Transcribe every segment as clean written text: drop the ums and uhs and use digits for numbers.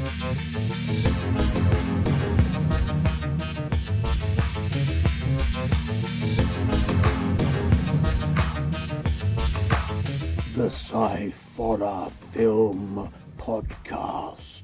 The Sciforror Film Podcast.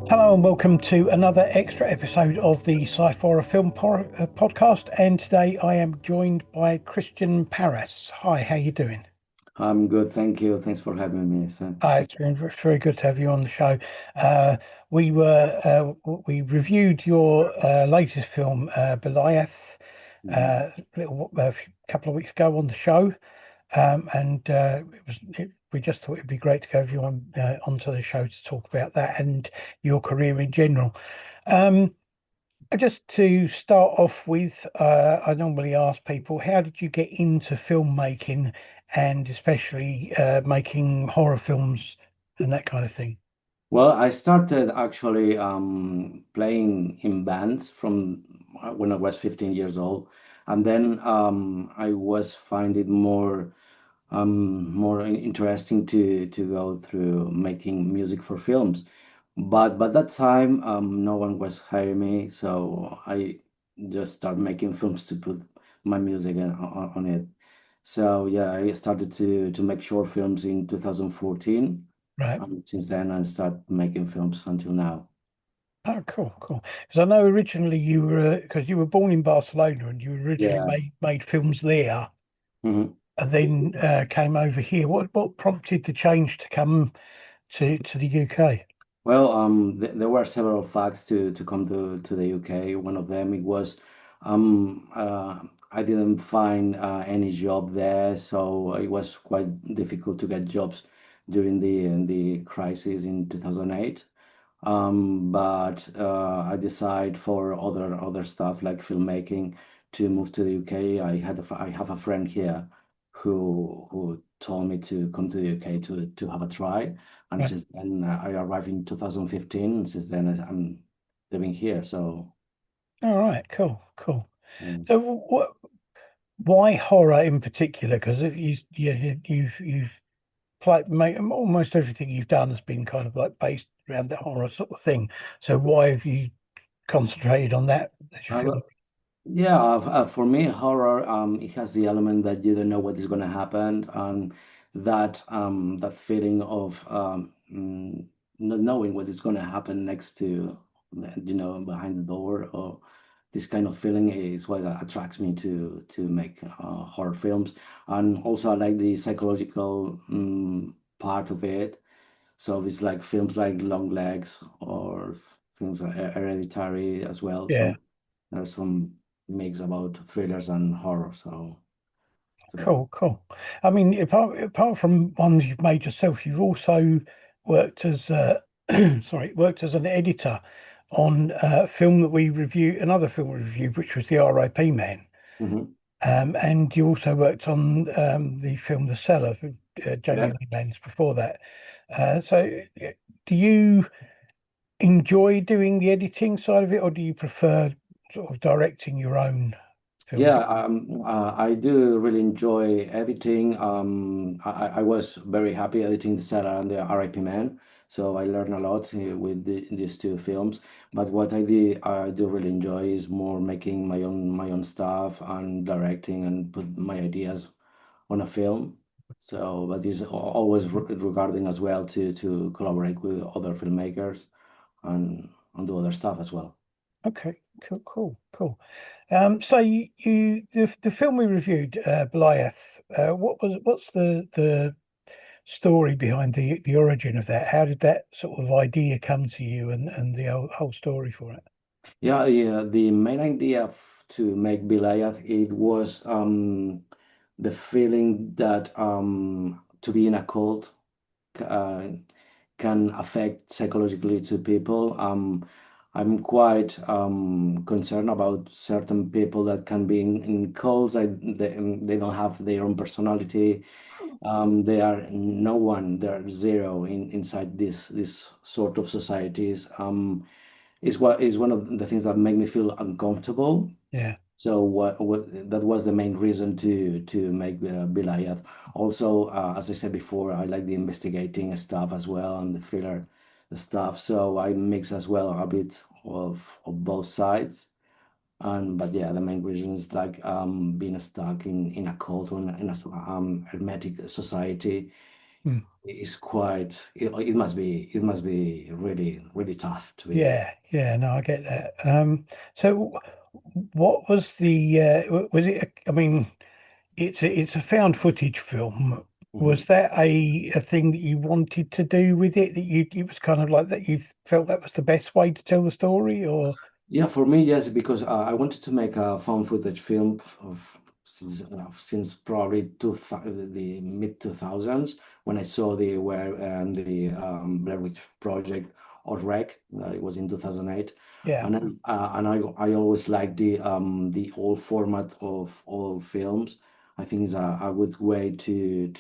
Hello and welcome to another extra episode of the Sciforror Film Podcast, and today I am joined by Cristian Parras. Hi, how you doing? I'm good, thank you. Thanks for having me, Sam. It's been very good to have you on the show. We reviewed your latest film, Beliath, a couple of weeks ago on the show, and we just thought it'd be great to have you on onto the show to talk about that and your career in general. Just to start off with, I normally ask people, how did you get into filmmaking, and especially making horror films and that kind of thing? Well, I started actually playing in bands from when I was 15 years old, and then I was finding more interesting to go through making music for films. But that time, no one was hiring me, so I just started making films to put my music on it. So yeah, I started to make short films in 2014. Right. And since then, I started making films until now. Oh, cool. Because I know originally because you were born in Barcelona and you originally Yeah. made films there, Mhm. and then came over here. What prompted the change to come to the UK? Well, there were several facts to come to the UK. One of them, it was I didn't find any job there, so it was quite difficult to get jobs during the crisis in 2008. But I decided for other stuff like filmmaking to move to the UK. I have a friend here who told me to come to the UK to have a try. And Right. since then, I arrived in 2015. And since then, I'm living here. So, All right, cool. um, So why horror in particular? Because you've played, mate, almost everything you've done has been kind of like based around the horror sort of thing. So why have you concentrated on that as your uh, film? yeah, for me, horror, it has the element that you don't know what is going to happen, and that feeling of not knowing what is going to happen next to, behind the door, or this kind of feeling is what attracts me to make horror films. And also, I like the psychological part of it. So it's like films like Long Legs or films like Hereditary as well. Yeah, So there's some mix about thrillers and horror. So cool. I mean, apart from ones you've made yourself, you've also worked as worked as an editor on a film that we reviewed, another film we reviewed, which was the R.I.P. Man. mhm. And you also worked on the film The Cellar with Jamie Yeah. Lee Lance before that. Do you enjoy doing the editing side of it, or do you prefer sort of directing your own film? Yeah, I do really enjoy editing. I was very happy editing the Sarah and the R.I.P. Man, so I learned a lot with these two films. But what I do really enjoy is more making my own stuff and directing and put my ideas on a film. So, but this always regarding as well to collaborate with other filmmakers and do other stuff as well. Okay, cool. So the film we reviewed, Beliath, what's the story behind the origin of that? How did that sort of idea come to you, and the whole story for it? Yeah. The main idea to make Beliath, it was the feeling that to be in a cult, uh, can affect psychologically to people. I'm quite concerned about certain people that can be in cults. They don't have their own personality. They are no one. They are zero inside this sort of societies. Is what is one of the things that make me feel uncomfortable. Yeah. So what that was the main reason to make Beliath. Also, as I said before, I like the investigating stuff as well and the thriller stuff. So I mix as well a bit of both sides. And but yeah, the main reason is like being stuck in a cult or in a hermetic society Mm. is quite. It must be really really tough to be there. Yeah, yeah, no, I get that. So what was the was it I mean, it's a found footage film. Mhm. Was that a thing that you wanted to do with it, that you it was kind of like that you felt that was the best way to tell the story, or Yeah, for me, yes, because I wanted to make a found footage film since probably the mid 2000s when I saw the Blair Witch Project or Wreck. It was in 2008, yeah, and I always liked the old format of old films. I think it's a good way to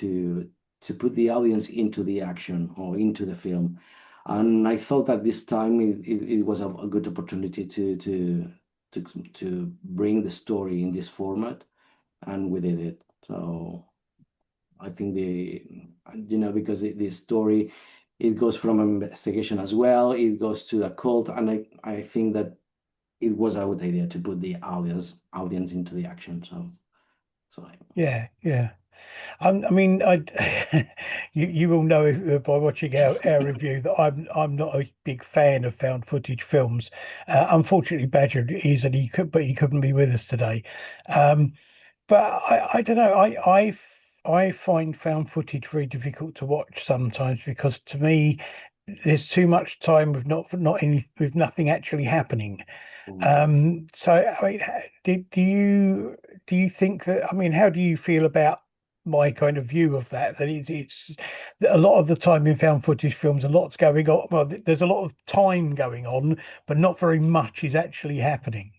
put the audience into the action or into the film. And I thought that this time it was a good opportunity to to bring the story in this format, and we did it. So I think because the story, it goes from investigation as well, it goes to the cult, and I think that it was a good idea to put the audience into the action. So yeah, yeah. I mean, I you will know by watching our review that I'm not a big fan of found footage films. Unfortunately, Badger is, and but he couldn't be with us today. Um, but I don't know. I find found footage very difficult to watch sometimes because to me there's too much time with not any with nothing actually happening. mm. So I mean, do you think that, I mean, how do you feel about my kind of view of that? That it's that a lot of the time in found footage films, a lot's going on. Well, there's a lot of time going on, but not very much is actually happening.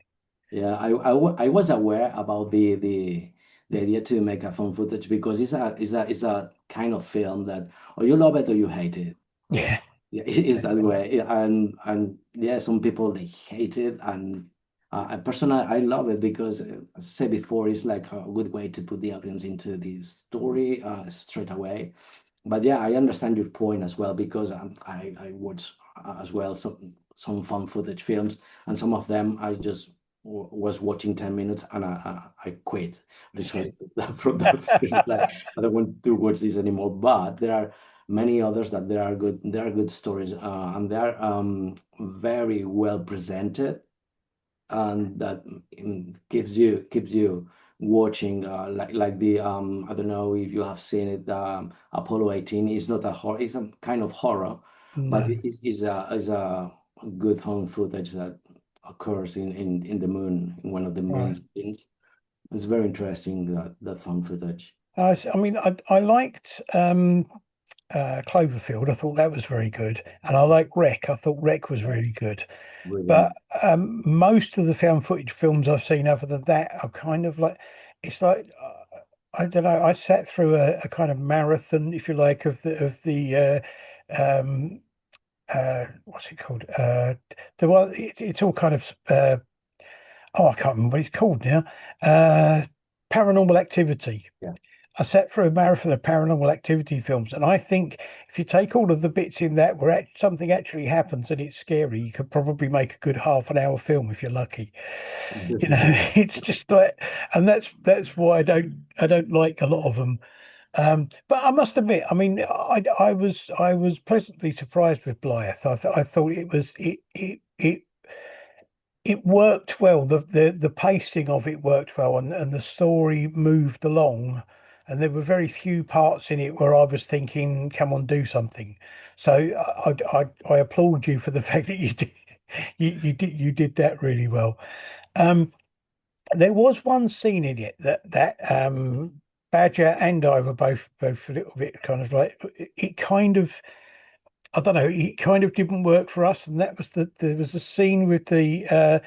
Yeah, I was aware about the idea to make a found footage because it's a kind of film that or you love it or you hate it. Yeah, Yeah, it is that way. And yeah, some people they hate it, and I personally I love it because, as I said before, it's like a good way to put the audience into the story straight away. But yeah, I understand your point as well because I watch as well some fun footage films, and some of them I just was watching 10 minutes and I quit literally from the film. Like I don't want to watch this anymore. But there are many others that there are good stories and they are very well presented, and that keeps you watching like the I don't know if you have seen it, Apollo 18 is not a horror, it's a kind of horror, but no, is a good found footage that occurs in the moon, in one of the right. moon scenes. It's very interesting, that found footage. I mean, I liked Cloverfield. I thought that was very good, and I like Wreck. I thought Wreck was Yeah, really good. But brilliant. most of the found footage films I've seen, other than that, are kind of like it's like I don't know. I sat through a kind of marathon, if you like, of the what's it called? The one it's all kind of oh, I can't remember what it's called now. Uh, Paranormal Activity. Yeah. I sat through a marathon of Paranormal Activity films, and I think if you take all of the bits in that where something actually happens and it's scary, you could probably make a good half an hour film if you're lucky. You know, it's just like, and that's why I don't like a lot of them. But I must admit, I mean, I was pleasantly surprised with Blythe. I thought it worked well. The pacing of it worked well, and the story moved along. And there were very few parts in it where I was thinking, "Come on, do something." So I applaud you for the fact that you did you did that really well. Um, there was one scene in it that Badger and I were both a little bit kind of like it kind of. I don't know, it kind of didn't work for us, and that was there was a scene with the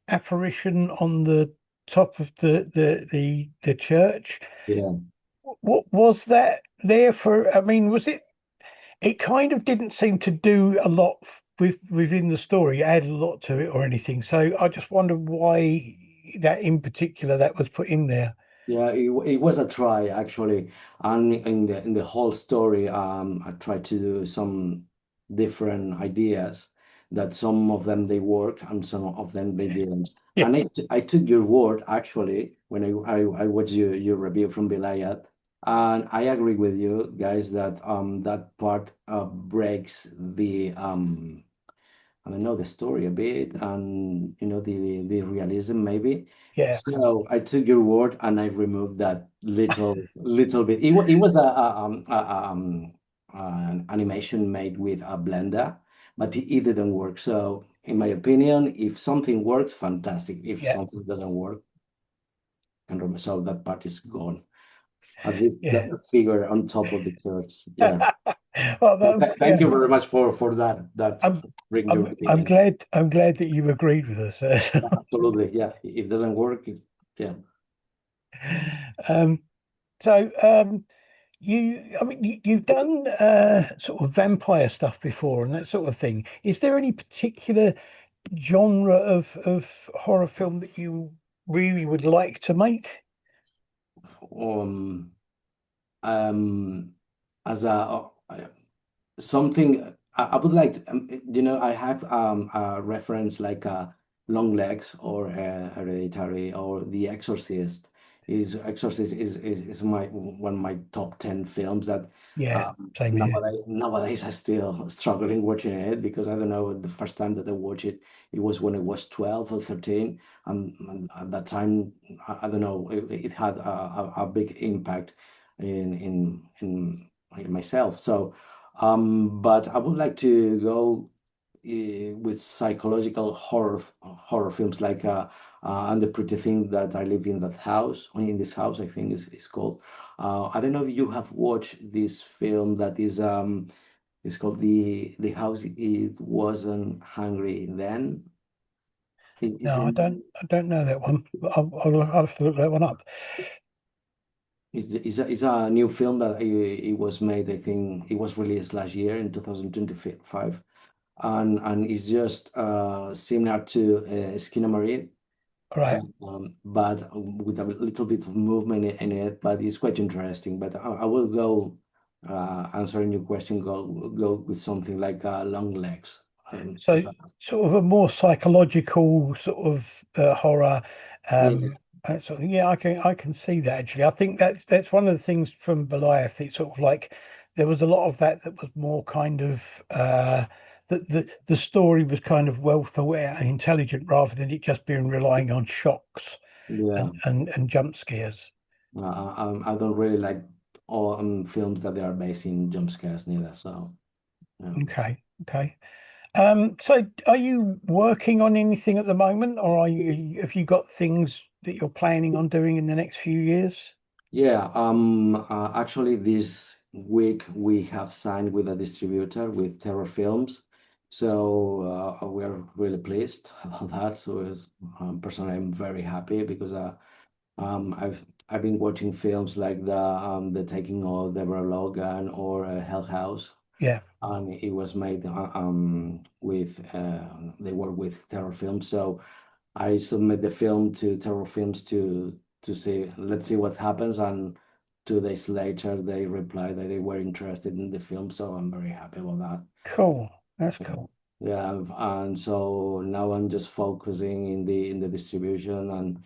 apparition on the top of the church. Yeah. What was that there for? I mean, was it? It kind of didn't seem to do a lot within the story, add a lot to it or anything. So I just wonder why that in particular that was put in there. Yeah, it was a try actually, and in the whole story, I tried to do some different ideas that some of them they worked and some of them they didn't. Yeah, And I took your word actually when I watched your review from Beliath, and I agree with you guys that that part breaks the I don't know the story a bit, and you know the realism maybe. yeah, So I took your word and I removed that little bit. It was an animation made with a blender, but it didn't work. So in my opinion, if something works, fantastic. If yeah, something doesn't work, can remove. So that part is gone. At least yeah. the figure on top of the church. Yeah. Well, So thank yeah. you very much for that I'm bring your I'm opinion. glad that you agreed with us. Absolutely. Yeah. If it doesn't work, yeah. Um, so I mean, you've done sort of vampire stuff before and that sort of thing. Is there any particular genre of horror film that you really would like to make? Um, um, as something I would like to, I have a reference like Long Legs or Hereditary or The Exorcist. Is my one of my top 10 films that Yeah, same here. nowadays I still struggling watching it because I don't know the first time that I watched it, it was when I was 12 or 13, and at that time I don't know, it had a big impact in myself. So but I would like to go with psychological horror films like and the Pretty Thing That I Live in That House, or in this house, I think is called. I don't know if you have watched this film that is it's called the house. It wasn't hungry then. It's No, in I don't know that one. But I'll have to look that one up. it's a new film that it was made. I think it was released last year in 2025, and it's just similar to Skinnamarink, All right. but with a little bit of movement in it. But it's quite interesting. But I will go answering your question. Go with something like Long Legs. So As a, sort of a more psychological sort of horror. yeah, Sort of, yeah, I can see that actually. I think that's one of the things from Beliath. It's sort of like there was a lot of that was more kind of the story was kind of well thought out and intelligent rather than it just being relying on shocks yeah. and jump scares. I don't really like all films that they are based in jump scares neither. So yeah. Okay, okay. So are you working on anything at the moment, or have you got things that you're planning on doing in the next few years? Yeah, actually, this week we have signed with a distributor with Terror Films, so we are really pleased about that. So, personally, I'm very happy because I've been watching films like the Taking of Deborah Logan or Hell House, Yeah. and it was made with they work with Terror Films, so. I submit the film to Terror Films to see, let's see what happens. And 2 days later, they replied that they were interested in the film. So I'm very happy about that. Cool. That's Yeah, cool. yeah. And so now I'm just focusing in the distribution, and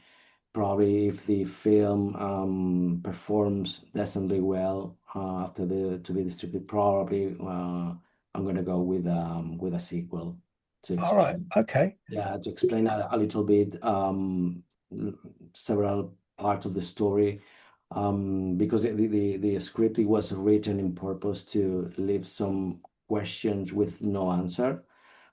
probably if the film performs decently well after the to be distributed, probably I'm gonna go with a sequel to All right. explain. Okay. Yeah, to explain a little bit l- several parts of the story, because the script it was written in purpose to leave some questions with no answer,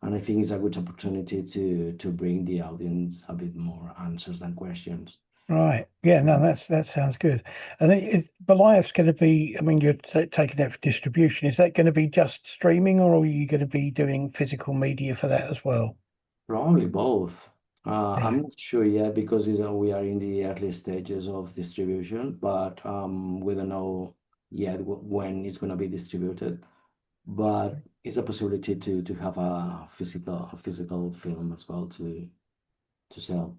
and I think it's a good opportunity to bring the audience a bit more answers than questions. Right. Yeah, no, that sounds good. I think Beliath's going to be, I mean, you're taking that for distribution. Is that going to be just streaming or are you going to be doing physical media for that as well? Probably both. I'm Right. not sure yet because we are in the early stages of distribution, but we don't know yet when it's going to be distributed. But it's a possibility to have a physical film as well to sell.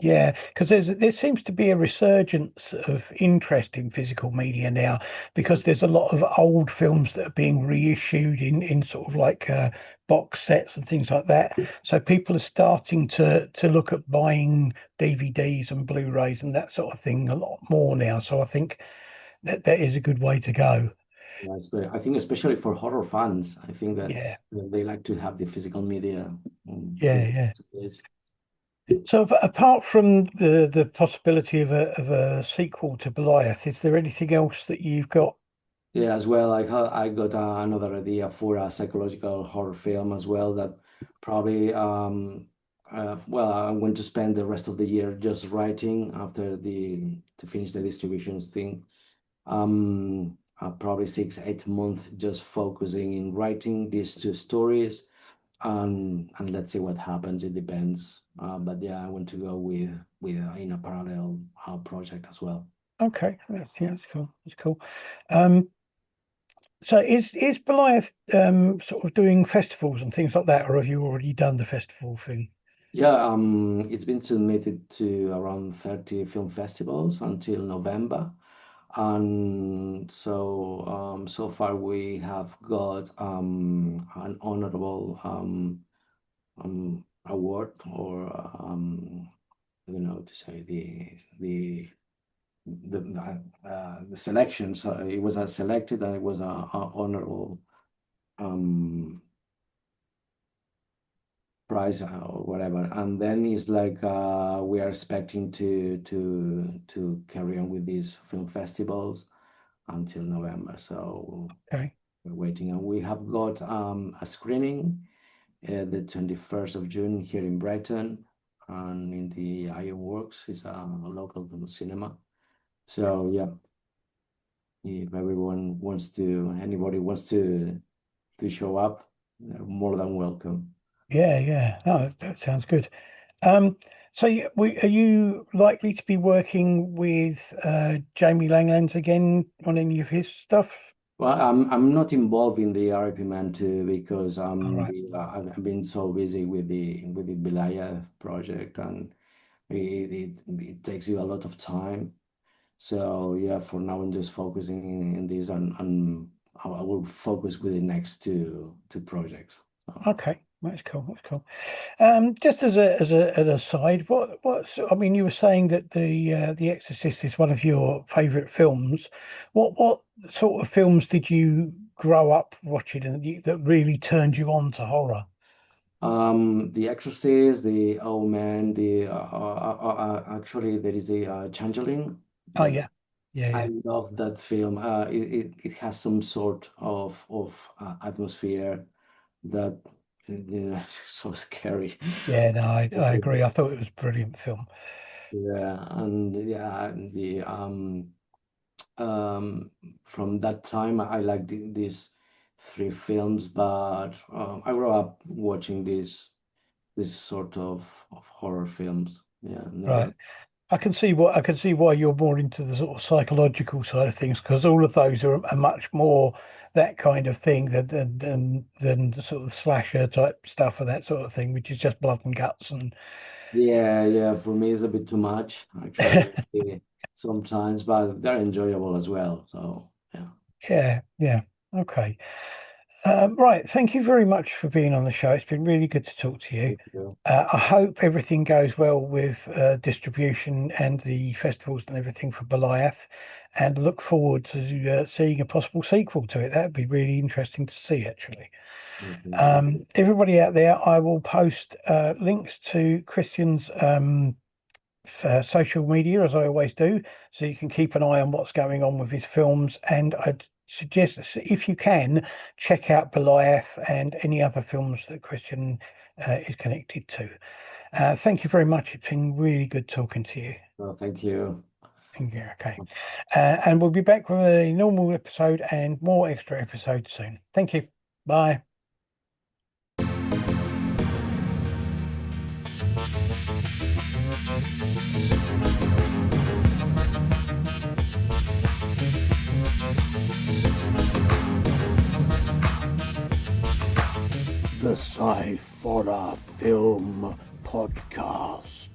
Yeah, because there seems to be a resurgence of interest in physical media now because there's a lot of old films that are being reissued in sort of like box sets and things like that. So people are starting to look at buying DVDs and Blu-rays and that sort of thing a lot more now. So I think that is a good way to go. Yes, but I think especially for horror fans, I think that Yeah, they like to have the physical media. yeah, Yeah, yeah. it's- So apart from the possibility of a sequel to Beliath, is there anything else that you've got? yeah, as well. I got another idea for a psychological horror film as well that probably well, I'm going to spend the rest of the year just writing after the to finish the distributions thing. Probably 6, 8 months just focusing in writing these two stories, and let's see what happens. It depends. But yeah, I want to go with in a parallel project as well. Okay, that's cool. That's cool. Um, so is Beliath sort of doing festivals and things like that, or have you already done the festival thing? Yeah, it's been submitted to around 30 film festivals until November. And so far we have got an honorable award, or I don't know to say the selection. So it was a selected and it was a honorable um price or whatever. And then it's like we are expecting to carry on with these film festivals until November. So Okay, we're waiting, and we have got a screening the 21st of June here in Brighton, and in the Ironworks. It's a local cinema. So yeah, if anybody wants to show up, they're more than welcome. yeah. Oh, that sounds good. Um, so are you likely to be working with Jamie Langlands again on any of his stuff? Well, I'm not involved in the RIP Man too because All right. I've been so busy with the Beliath project, and it takes you a lot of time. So yeah, for now I'm just focusing in this, and I will focus with the next two projects. So, Okay, that's cool. That's cool. Just as an aside, I mean, you were saying that the Exorcist is one of your favorite films. What sort of films did you grow up watching and that really turned you on to horror? The Exorcist, the Old Man, actually there is a Changeling Oh that yeah, yeah, I yeah, love that film. It has some sort of atmosphere that so scary. yeah. No, I agree. I thought it was a brilliant film. Yeah, and yeah, the um from that time I like these three films, but I grew up watching this sort of horror films. Yeah, Right. never. I can see why you're more into the sort of psychological side of things because all of those are much more that kind of thing than the sort of slasher type stuff or that sort of thing, which is just blood and guts and Yeah, yeah, for me it's a bit too much actually sometimes, but they're enjoyable as well. So yeah. yeah, yeah. Okay. Right. Thank you very much for being on the show. It's been really good to talk to you. Thank you. I hope everything goes well with distribution and the festivals and everything for Beliath, and look forward to seeing a possible sequel to it. That'd be really interesting to see, actually. Thank you. Everybody out there, I will post links to Christian's social media as I always do, so you can keep an eye on what's going on with his films. And I'd suggest, if you can, check out Beliath and any other films that Christian is connected to. Thank you very much. It's been really good talking to you. No, thank you. Yeah, okay. And we'll be back with a normal episode and more extra episodes soon. Thank you. Bye. The Sciforror Film Podcast.